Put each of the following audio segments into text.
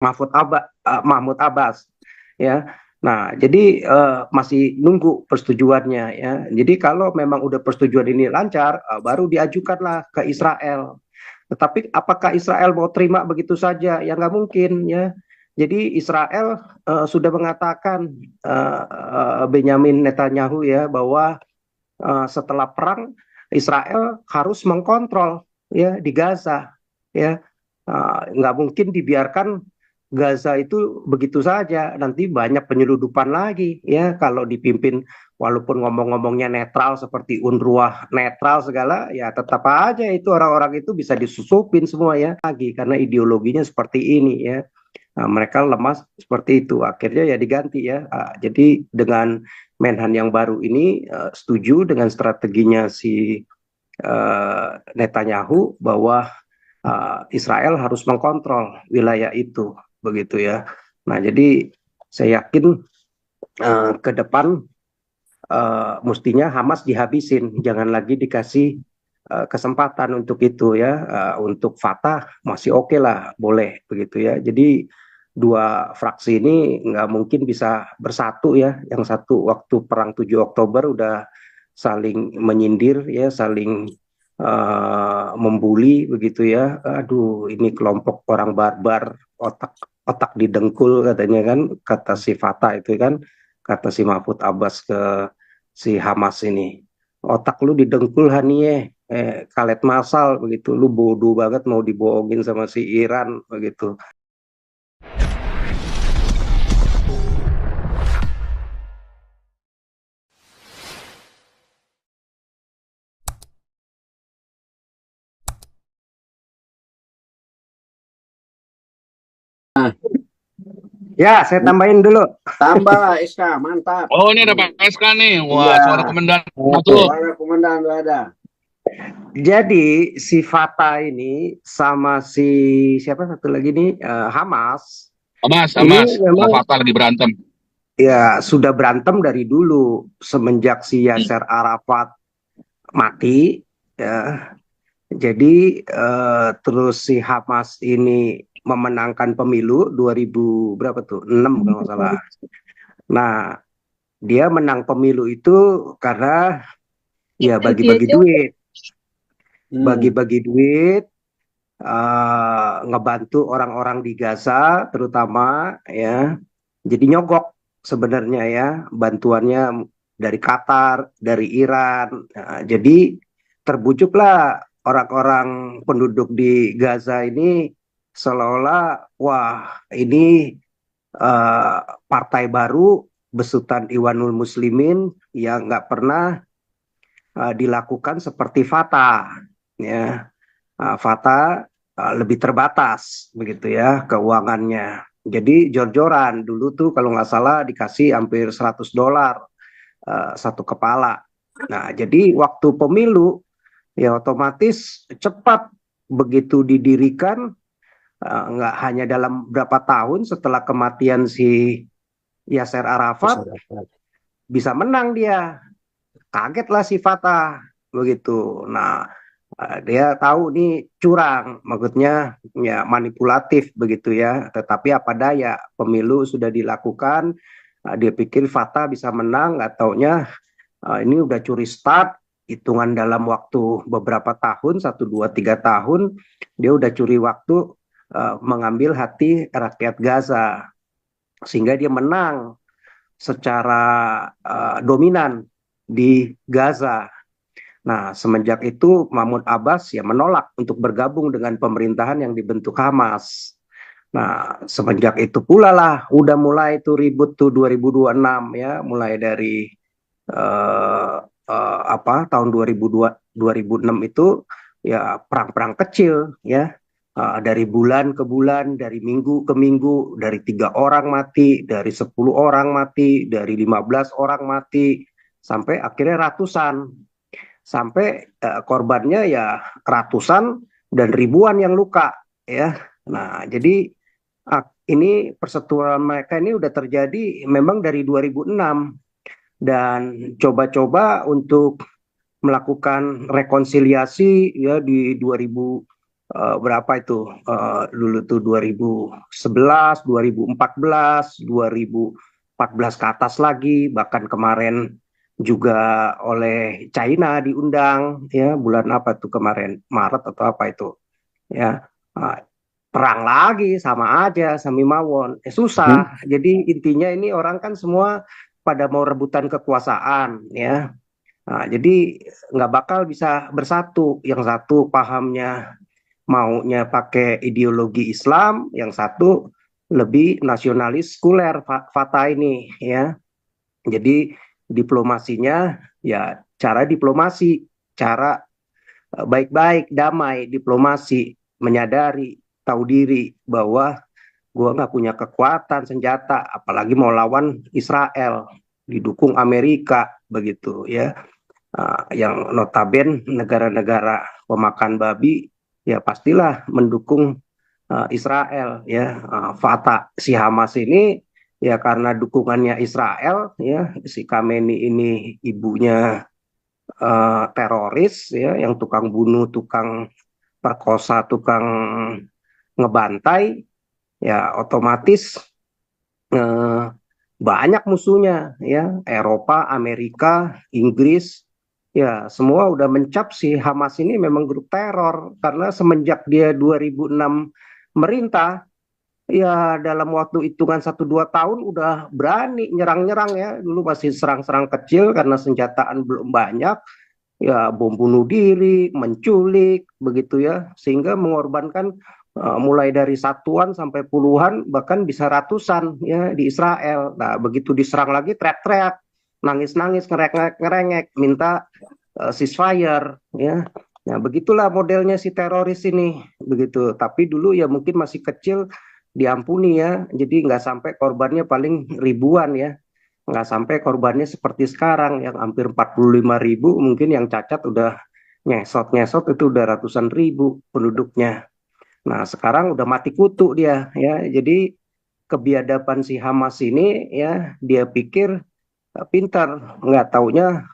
Mahmud Abbas, ya. Nah, jadi masih nunggu persetujuannya, ya. Jadi kalau memang udah persetujuan ini lancar, baru diajukanlah ke Israel. Tetapi apakah Israel mau terima begitu saja? Ya nggak mungkin, ya. Jadi Israel sudah mengatakan, Benyamin Netanyahu, ya, bahwa setelah perang Israel harus mengkontrol, ya, di Gaza, ya. Nggak mungkin dibiarkan Gaza itu begitu saja, nanti banyak penyeludupan lagi, ya, kalau dipimpin, walaupun ngomong-ngomongnya netral seperti UNRWA netral segala, ya tetap aja itu orang-orang itu bisa disusupin semua, ya, lagi karena ideologinya seperti ini, ya. Nah, mereka lemah seperti itu, akhirnya ya diganti, ya. Jadi dengan Menhan yang baru ini setuju dengan strateginya si Netanyahu bahwa Israel harus mengkontrol wilayah itu, begitu, ya. Nah, jadi saya yakin ke depan mestinya Hamas dihabisin, jangan lagi dikasih kesempatan untuk itu, ya. Untuk Fatah masih oke lah, boleh, begitu, ya. Jadi dua fraksi ini nggak mungkin bisa bersatu, ya. Yang satu waktu perang 7 Oktober udah saling menyindir, ya, saling membuli, begitu, ya. Aduh, ini kelompok orang barbar, otak otak didengkul katanya kan, kata si Fatah itu kan, kata si Mahfud Abbas ke si Hamas ini. Otak lu didengkul Hanie, kalet masal begitu. Lu bodoh banget mau dibohongin sama si Iran begitu. Nah, Ya, saya tambahin dulu. tambah SK, mantap. Oh, ini ada Nih, Pak SK nih. Wah, iya, suara komandan Oke. satu. suara komandan udah ada. Jadi si Fatah ini sama si siapa satu lagi nih, Hamas Amas, ini Amas. Sama memang, Fatah lagi berantem. ya, sudah berantem dari dulu semenjak si Hmm. Yasser Arafat mati, ya. Jadi terus si Hamas ini memenangkan pemilu 2000 berapa tuh? 6 kalau nggak salah. Nah, dia menang pemilu itu karena ya bagi-bagi duit, Hmm. bagi-bagi duit, ngebantu orang-orang di Gaza terutama, ya. Jadi nyogok sebenarnya, ya, bantuannya dari Qatar, dari Iran. Nah, jadi terbujuklah orang-orang penduduk di Gaza ini seolah-olah, wah, ini eh, partai baru besutan Iwanul Muslimin yang nggak pernah dilakukan seperti Fatah, ya. Fatah lebih terbatas begitu, ya, keuangannya. Jadi jor-joran dulu tuh kalau nggak salah dikasih hampir $100 satu kepala. Nah, jadi waktu pemilu ya otomatis cepat begitu didirikan, nggak hanya dalam berapa tahun setelah kematian si Yasser Arafat bisa menang dia. Kagetlah si Fatah begitu. Nah, dia tahu nih curang, maksudnya ya manipulatif begitu, ya. Tetapi apa daya, pemilu sudah dilakukan, dia pikir Fatah bisa menang, nggak taunya ini udah curi start, hitungan dalam waktu beberapa tahun, 1, 2, 3 tahun, dia udah curi waktu mengambil hati rakyat Gaza, sehingga dia menang secara dominan di Gaza. Nah, semenjak itu Mahmud Abbas ya menolak untuk bergabung dengan pemerintahan yang dibentuk Hamas. Nah, semenjak itu pula lah udah mulai tuh ribut tuh 2026, ya, mulai dari eh, tahun 2006 itu ya perang-perang kecil, ya. Dari bulan ke bulan, dari minggu ke minggu, dari 3 orang mati, dari 10 orang mati, dari 15 orang mati, sampai akhirnya ratusan, sampai korbannya ya ratusan dan ribuan yang luka, ya. Nah, jadi ini persetujuan mereka ini udah terjadi memang dari 2006, dan coba-coba untuk melakukan rekonsiliasi ya di 2025 berapa itu dulu tuh 2011, 2014, 2014 ke atas lagi, bahkan kemarin juga oleh China diundang ya bulan apa tuh kemarin Maret atau apa itu ya. Uh, Perang lagi sama aja sami mawon Hmm. susah. Jadi intinya ini orang kan semua pada mau rebutan kekuasaan ya. Nah, jadi nggak bakal bisa bersatu. Yang satu pahamnya maunya pakai ideologi Islam, yang satu lebih nasionalis sekuler Fatah ini ya. Jadi diplomasinya ya cara diplomasi, cara baik-baik, damai, diplomasi, menyadari, tahu diri bahwa gua nggak punya kekuatan senjata, apalagi mau lawan Israel, didukung Amerika begitu ya. Yang notaben negara-negara pemakan babi ya pastilah mendukung Israel ya. Fatah si Hamas ini ya karena dukungannya Israel ya, si Khamenei ini ibunya teroris ya yang tukang bunuh, tukang perkosa, tukang ngebantai ya otomatis eh, banyak musuhnya ya, Eropa, Amerika, Inggris ya semua udah mencap si Hamas ini memang grup teror karena semenjak dia 2006 merintah ya dalam waktu hitungan 1-2 tahun udah berani nyerang-nyerang ya. Dulu masih serang-serang kecil karena senjataan belum banyak ya, bom bunuh diri, menculik, begitu ya, sehingga mengorbankan mulai dari satuan sampai puluhan, bahkan bisa ratusan ya di Israel. Nah, begitu diserang lagi, teriak-teriak, nangis-nangis, ngerengek, minta ceasefire ya. Nah, begitulah modelnya si teroris ini, begitu. Tapi dulu ya mungkin masih kecil, diampuni ya, jadi nggak sampai korbannya paling ribuan ya, nggak sampai korbannya seperti sekarang yang hampir 45.000, mungkin yang cacat udah nyesot-nyesot itu udah ratusan ribu penduduknya. Nah sekarang udah mati kutu dia ya, jadi kebiadaban si Hamas ini ya, dia pikir pintar, nggak taunya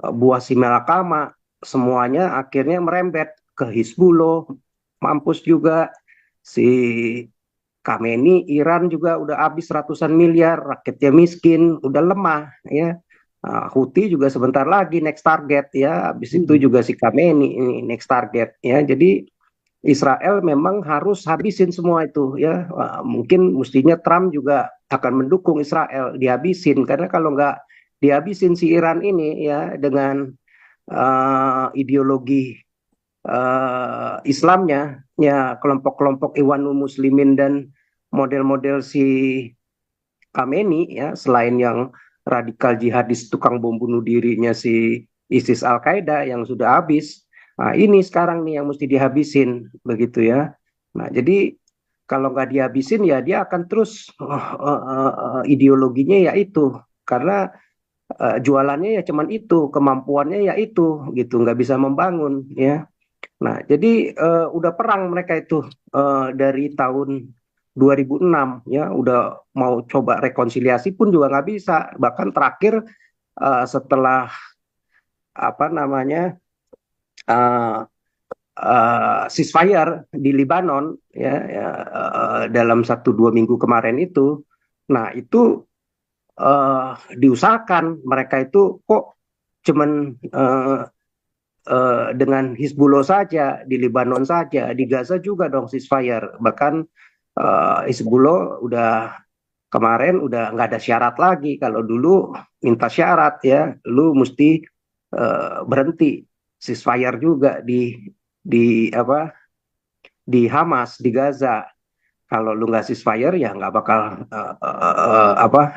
buah si malakama, semuanya akhirnya merembet ke Hizbullah, mampus juga si Khamenei, Iran juga udah habis ratusan miliar, rakyatnya miskin, udah lemah ya. Houthi juga sebentar lagi next target ya, habis itu Hmm. juga si Khamenei ini next target ya. Jadi Israel memang harus habisin semua itu ya. Mungkin mestinya Trump juga akan mendukung Israel dihabisin, karena kalau nggak dihabisin si Iran ini ya dengan ideologi Islamnya ya, kelompok-kelompok Ikhwanul Muslimin dan model-model si Khamenei ya, selain yang radikal jihadis tukang bom bunuh dirinya si ISIS Al-Qaeda yang sudah habis. Nah, ini sekarang nih yang mesti dihabisin begitu ya. Nah, jadi kalau nggak dihabisin ya dia akan terus ideologinya ya itu, karena jualannya ya cuman itu, kemampuannya ya itu gitu, nggak bisa membangun ya. Nah, jadi udah perang mereka itu dari tahun 2006 ya, udah mau coba rekonsiliasi pun juga nggak bisa. Bahkan terakhir setelah apa namanya uh, ceasefire di Lebanon ya, ya dalam 1-2 minggu kemarin itu, nah itu diusahakan mereka itu kok cuman dengan Hizbullah saja, di Lebanon saja, di Gaza juga dong ceasefire. Bahkan Hizbullah udah kemarin udah nggak ada syarat lagi. Kalau dulu minta syarat ya, lu mesti berhenti ceasefire juga di apa di Hamas di Gaza. Kalau lu nggak ceasefire ya nggak bakal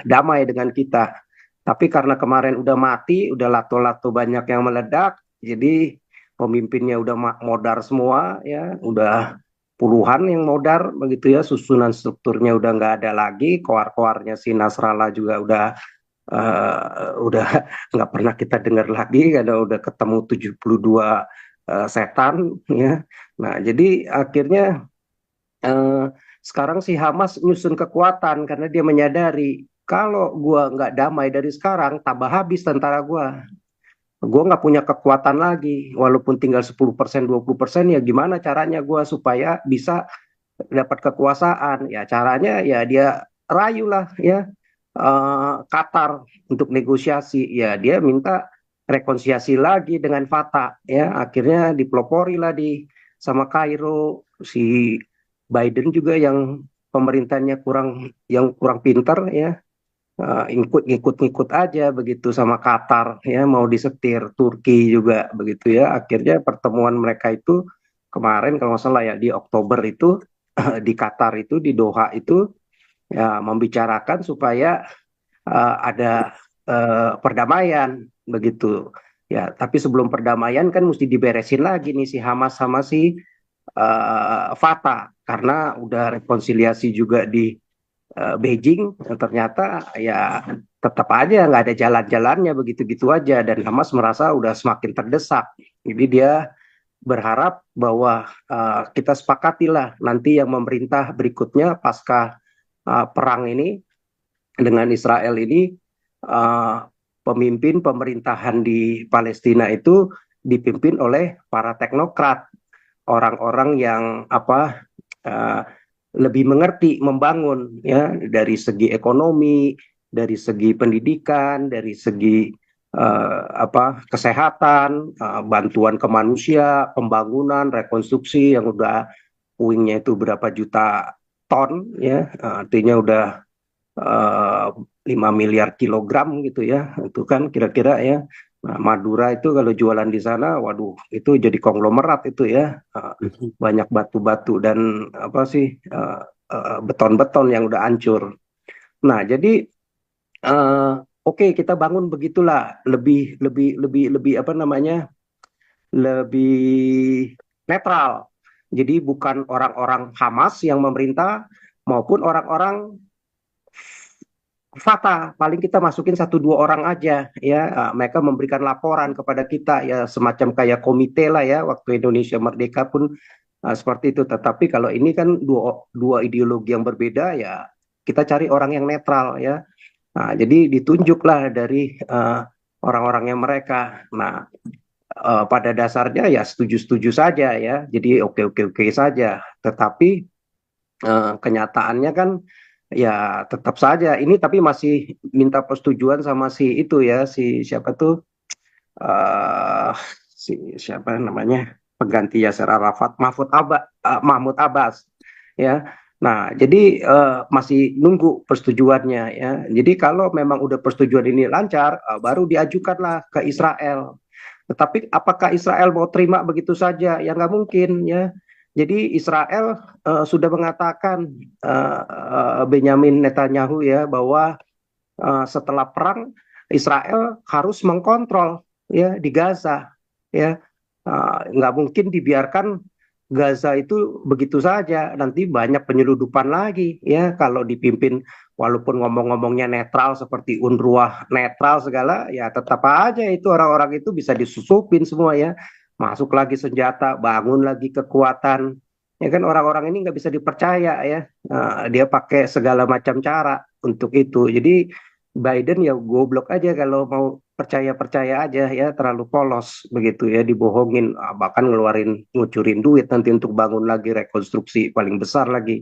damai dengan kita. Tapi karena kemarin udah mati, udah lato-lato banyak yang meledak, jadi pemimpinnya udah modar semua ya, udah puluhan yang modar begitu ya, susunan strukturnya udah nggak ada lagi, koar-koarnya si Nasrallah juga udah nggak pernah kita dengar lagi karena udah ketemu 72 setan ya. Nah, jadi akhirnya eh, sekarang si Hamas nyusun kekuatan karena dia menyadari kalau gua nggak damai dari sekarang, tambah habis tentara gua. gue nggak punya kekuatan lagi, walaupun tinggal 10%, 20%, ya gimana caranya gue supaya bisa dapat kekuasaan? Ya caranya ya dia rayu lah ya, Qatar untuk negosiasi. Ya dia minta rekonsiliasi lagi dengan Fatah. Ya akhirnya dipelopori lah sama Kairo. Si Biden juga yang pemerintahnya kurang pinter ya, ngikut-ngikut aja begitu sama Qatar ya, mau disetir Turki juga begitu ya. Akhirnya pertemuan mereka itu kemarin kalau nggak salah ya di Oktober itu di Qatar itu, di Doha itu, ya membicarakan supaya ada perdamaian begitu ya. Tapi sebelum perdamaian kan mesti diberesin lagi nih si Hamas sama si Fatah, karena udah rekonsiliasi juga di Beijing, ternyata ya tetap aja nggak ada jalan-jalannya, begitu-gitu aja, dan Hamas merasa udah semakin terdesak. Jadi dia berharap bahwa kita sepakatilah nanti yang memerintah berikutnya pasca perang ini dengan Israel ini, uh, pemimpin pemerintahan di Palestina itu dipimpin oleh para teknokrat, orang-orang yang uh, lebih mengerti membangun ya, dari segi ekonomi, dari segi pendidikan, dari segi kesehatan, bantuan ke manusia, pembangunan, rekonstruksi yang udah puingnya itu berapa juta ton ya, artinya udah uh, 5 miliar kilogram gitu ya, itu kan kira-kira ya. Nah, Madura itu kalau jualan di sana, waduh, itu jadi konglomerat itu ya. Banyak batu-batu dan beton-beton yang udah hancur. Nah, jadi oke, kita bangun begitulah, lebih lebih lebih lebih apa namanya, lebih netral. Jadi bukan orang-orang Hamas yang memerintah maupun orang-orang Fatah, paling kita masukin satu dua orang aja ya. Mereka memberikan laporan kepada kita ya, semacam kayak komite lah ya, waktu Indonesia Merdeka pun seperti itu. Tetapi kalau ini kan dua dua ideologi yang berbeda ya, kita cari orang yang netral ya. Jadi ditunjuklah dari orang-orangnya mereka. Nah, pada dasarnya ya setuju-setuju saja ya. Jadi oke-oke-oke saja. Tetapi kenyataannya kan ya tetap saja ini, tapi masih minta persetujuan sama si itu ya, si siapa tuh, eh si siapa namanya, pengganti Yasser Arafat, Mahmud Abbas ya. Nah, jadi masih nunggu persetujuannya ya. Jadi kalau memang udah persetujuan ini lancar, baru diajukanlah ke Israel. Tetapi apakah Israel mau terima begitu saja? Ya nggak mungkin ya. Jadi Israel sudah mengatakan, Benyamin Netanyahu ya, bahwa setelah perang Israel harus mengkontrol ya di Gaza ya. Nggak mungkin dibiarkan Gaza itu begitu saja, nanti banyak penyeludupan lagi ya kalau dipimpin, walaupun ngomong-ngomongnya netral seperti UNRWA netral segala, ya tetap aja itu orang-orang itu bisa disusupin semua ya, masuk lagi senjata, bangun lagi kekuatan ya kan. Orang-orang ini nggak bisa dipercaya ya. Dia pakai segala macam cara untuk itu. Jadi Biden ya goblok aja kalau mau percaya-percaya aja ya, terlalu polos begitu ya, dibohongin, bahkan ngucurin duit nanti untuk bangun lagi rekonstruksi paling besar lagi.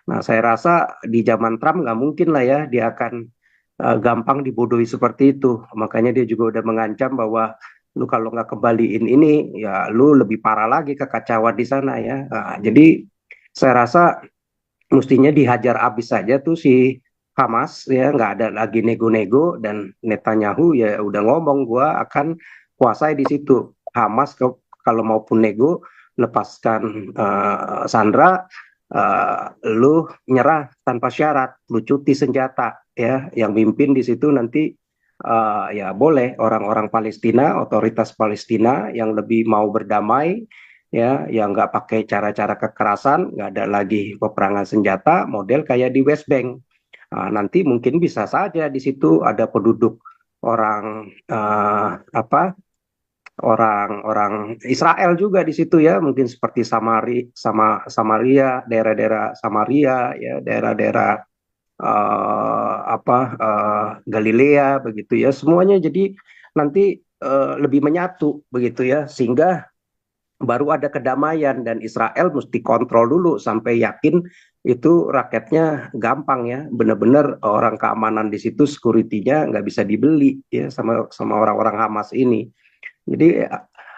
Nah, saya rasa di zaman Trump nggak mungkin lah ya dia akan gampang dibodohi seperti itu. Makanya dia juga udah mengancam bahwa lu kalau nggak kembaliin ini ya lu lebih parah lagi kekacauan di sana ya. Jadi saya rasa mestinya dihajar habis saja tuh si Hamas ya, nggak ada lagi nego-nego, dan Netanyahu ya udah ngomong, gua akan kuasai di situ. Hamas kalau maupun nego, lepaskan Sandra, lu nyerah tanpa syarat, lu cuti senjata ya, yang mimpin di situ nanti ya boleh orang-orang Palestina, otoritas Palestina yang lebih mau berdamai ya, yang nggak pakai cara-cara kekerasan, nggak ada lagi peperangan senjata model kayak di West Bank. Nanti mungkin bisa saja di situ ada penduduk orang orang-orang Israel juga di situ ya, mungkin seperti Samaria, daerah-daerah Samaria ya, daerah-daerah Galilea begitu ya, semuanya. Jadi nanti lebih menyatu begitu ya, sehingga baru ada kedamaian. Dan Israel mesti kontrol dulu sampai yakin itu rakyatnya gampang ya, benar-benar orang keamanan di situ security-nya nggak bisa dibeli ya sama sama orang-orang Hamas ini. Jadi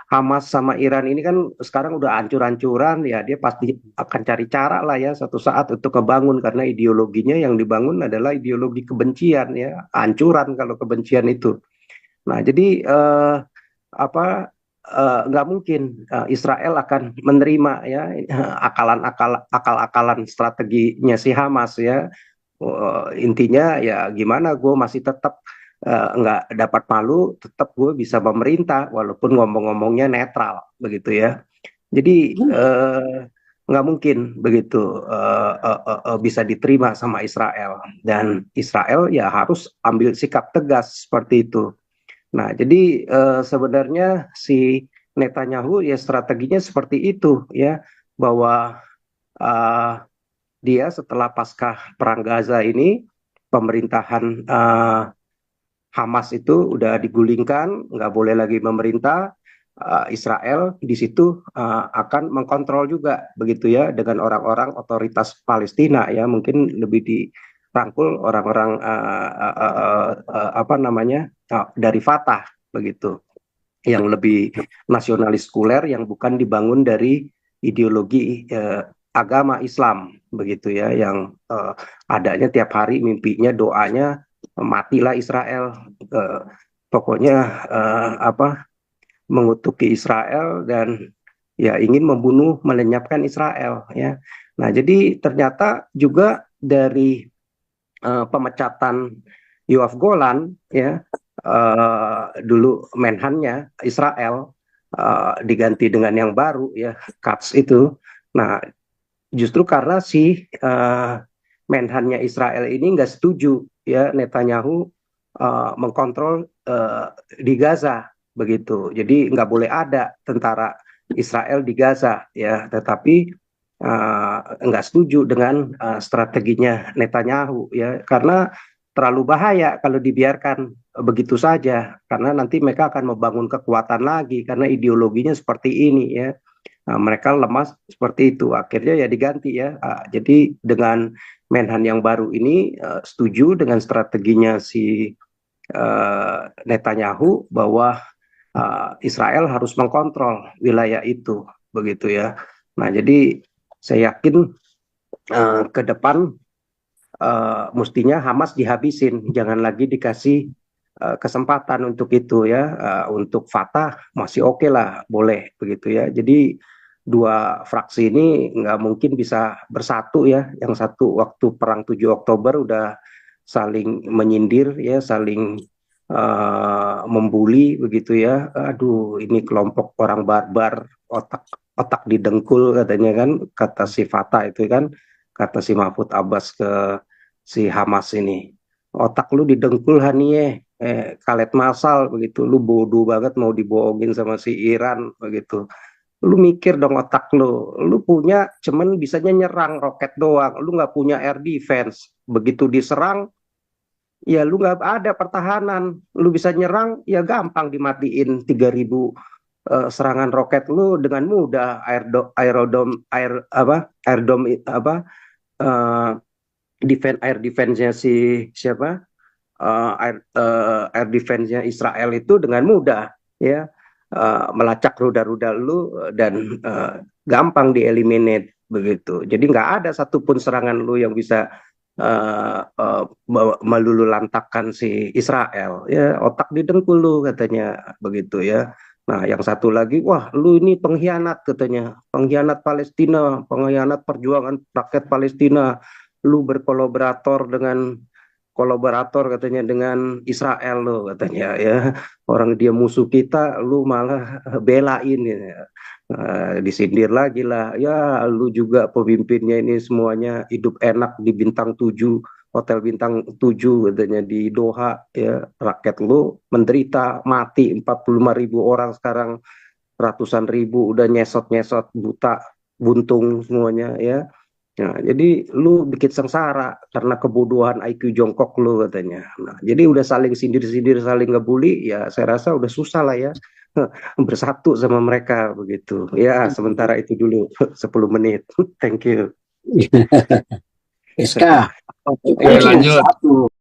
Hamas sama Iran ini kan sekarang udah ancur-ancuran ya, dia pasti akan cari cara lah ya satu saat untuk kebangun, karena ideologinya yang dibangun adalah ideologi kebencian ya, ancuran kalau kebencian itu. Nah, jadi apa nggak mungkin Israel akan menerima ya akal-akalan strateginya si Hamas ya. Intinya ya gimana gue masih tetap nggak dapat malu, tetap gue bisa memerintah walaupun ngomong-ngomongnya netral begitu ya. Jadi nggak mungkin begitu bisa diterima sama Israel, dan Israel ya harus ambil sikap tegas seperti itu. Nah, jadi sebenarnya si Netanyahu ya strateginya seperti itu ya, bahwa eh, dia setelah pasca perang Gaza ini, pemerintahan Hamas itu udah digulingkan, nggak boleh lagi memerintah. Israel di situ akan mengkontrol juga begitu ya, dengan orang-orang otoritas Palestina ya, mungkin lebih dirangkul orang-orang apa namanya dari Fatah begitu, yang lebih nasionalis sekuler, yang bukan dibangun dari ideologi agama Islam begitu ya, yang adanya tiap hari mimpinya doanya matilah Israel, eh, pokoknya apa mengutuki Israel dan ya ingin membunuh melenyapkan Israel ya. Nah, jadi ternyata juga dari pemecatan Yoav Golan ya, dulu menhannya Israel, diganti dengan yang baru ya, Katz itu. Nah, justru karena si menhannya Israel ini nggak setuju ya Netanyahu mengkontrol di Gaza begitu. Jadi nggak boleh ada tentara Israel di Gaza ya. Tetapi nggak setuju dengan strateginya Netanyahu ya, karena terlalu bahaya kalau dibiarkan begitu saja, karena nanti mereka akan membangun kekuatan lagi karena ideologinya seperti ini ya. Nah, mereka lemah seperti itu, akhirnya ya diganti ya. Jadi dengan Menhan yang baru ini setuju dengan strateginya si Netanyahu bahwa Israel harus mengkontrol wilayah itu, begitu ya. Nah, jadi saya yakin ke depan mestinya Hamas dihabisin, jangan lagi dikasih kesempatan untuk itu ya. Untuk Fatah masih oke lah, boleh begitu ya. Jadi dua fraksi ini nggak mungkin bisa bersatu ya. Yang satu waktu perang 7 Oktober udah saling menyindir ya, saling membuli begitu ya. Aduh, ini kelompok orang barbar, otak otak didengkul katanya kan, kata si Fatah itu kan, kata si Mahfud Abbas ke si Hamas ini. Otak lu didengkul Hanie, kalet masal begitu. Lu bodoh banget mau dibohongin sama si Iran begitu. Lu mikir dong otak lu. Lu punya cuman bisanya nyerang roket doang. Lu nggak punya air defense. Begitu diserang, ya lu nggak ada pertahanan. Lu bisa nyerang, ya gampang dimatiin 3.000 serangan roket lu dengan mudah. Aerodom air apa airdom apa eh, air defense-nya si siapa, air defense-nya Israel itu dengan mudah ya, melacak rudal-rudal lu dan gampang dieliminate begitu. Jadi nggak ada satupun serangan lu yang bisa melululantakkan si Israel ya. Otak didengkul lu katanya begitu ya. Nah, yang satu lagi, wah, lu ini pengkhianat katanya, pengkhianat Palestina, pengkhianat perjuangan rakyat Palestina. Lu berkolaborator dengan kolaborator katanya dengan Israel lo katanya ya, orang dia musuh kita lu malah belain ya. Disindir lagi lah ya, lu juga pemimpinnya ini semuanya hidup enak di bintang 7, hotel bintang 7 katanya di Doha ya, rakyat lu menderita mati 45.000 orang sekarang, ratusan ribu udah nyesot-nyesot buta buntung semuanya ya. Nah, jadi lu bikin sengsara karena kebodohan IQ jongkok lu katanya. Nah, jadi udah saling sindir-sindir, saling ngebully, ya saya rasa udah susah lah ya bersatu sama mereka begitu. Ya, sementara itu dulu 10 menit. Thank you. SK, Oke, cukup Oke, lanjut. satu.